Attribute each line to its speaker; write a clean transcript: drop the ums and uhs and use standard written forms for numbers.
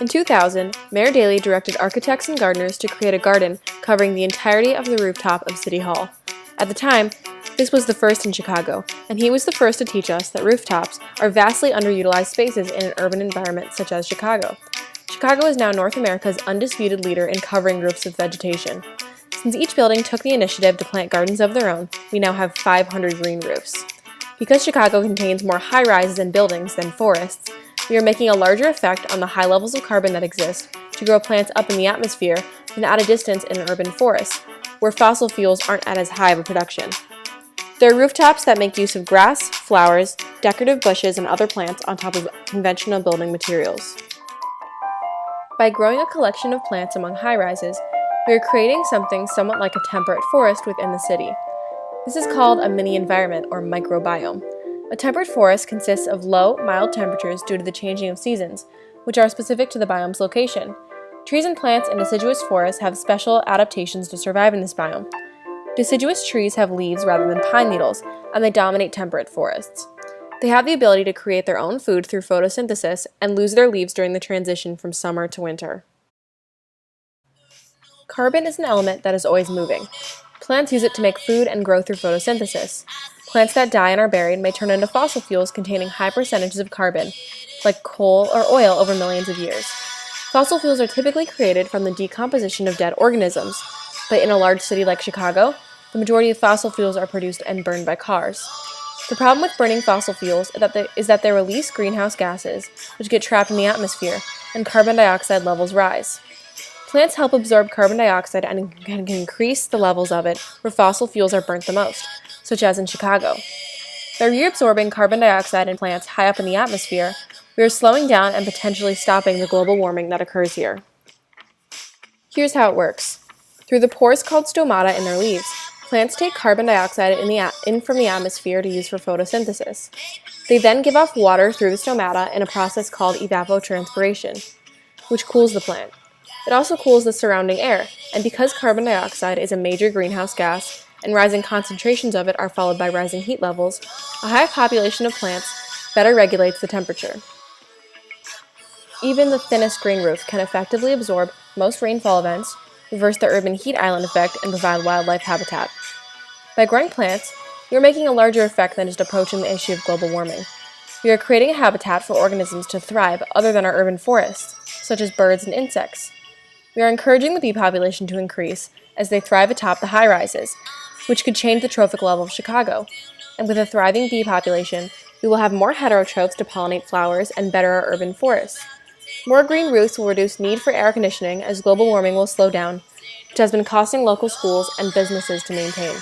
Speaker 1: In 2000, Mayor Daley directed architects and gardeners to create a garden covering the entirety of the rooftop of City Hall. At the time, this was the first in Chicago, and he was the first to teach us that rooftops are vastly underutilized spaces in an urban environment such as Chicago. Chicago is now North America's undisputed leader in covering roofs with vegetation. Since each building took the initiative to plant gardens of their own, we now have 500 green roofs. Because Chicago contains more high-rises and buildings than forests, we are making a larger effect on the high levels of carbon that exist to grow plants up in the atmosphere than at a distance in an urban forest, where fossil fuels aren't at as high of a production. There are rooftops that make use of grass, flowers, decorative bushes, and other plants on top of conventional building materials. By growing a collection of plants among high-rises, we are creating something somewhat like a temperate forest within the city. This is called a mini-environment or microbiome. A temperate forest consists of low, mild temperatures due to the changing of seasons, which are specific to the biome's location. Trees and plants in deciduous forests have special adaptations to survive in this biome. Deciduous trees have leaves rather than pine needles, and they dominate temperate forests. They have the ability to create their own food through photosynthesis and lose their leaves during the transition from summer to winter. Carbon is an element that is always moving. Plants use it to make food and grow through photosynthesis. Plants that die and are buried may turn into fossil fuels containing high percentages of carbon, like coal or oil over millions of years. Fossil fuels are typically created from the decomposition of dead organisms, but in a large city like Chicago, the majority of fossil fuels are produced and burned by cars. The problem with burning fossil fuels is that they release greenhouse gases, which get trapped in the atmosphere, and carbon dioxide levels rise. Plants help absorb carbon dioxide and can increase the levels of it where fossil fuels are burnt the most, such as in Chicago. By reabsorbing carbon dioxide in plants high up in the atmosphere, we are slowing down and potentially stopping the global warming that occurs here. Here's how it works. Through the pores called stomata in their leaves, plants take carbon dioxide in from the atmosphere to use for photosynthesis. They then give off water through the stomata in a process called evapotranspiration, which cools the plant. It also cools the surrounding air, and because carbon dioxide is a major greenhouse gas, and rising concentrations of it are followed by rising heat levels, a high population of plants better regulates the temperature. Even the thinnest green roof can effectively absorb most rainfall events, reverse the urban heat island effect, and provide wildlife habitat. By growing plants, we are making a larger effect than just approaching the issue of global warming. We are creating a habitat for organisms to thrive other than our urban forests, such as birds and insects. We are encouraging the bee population to increase as they thrive atop the high-rises, which could change the trophic level of Chicago. And with a thriving bee population, we will have more heterotrophs to pollinate flowers and better our urban forests. More green roofs will reduce need for air conditioning as global warming will slow down, which has been costing local schools and businesses to maintain.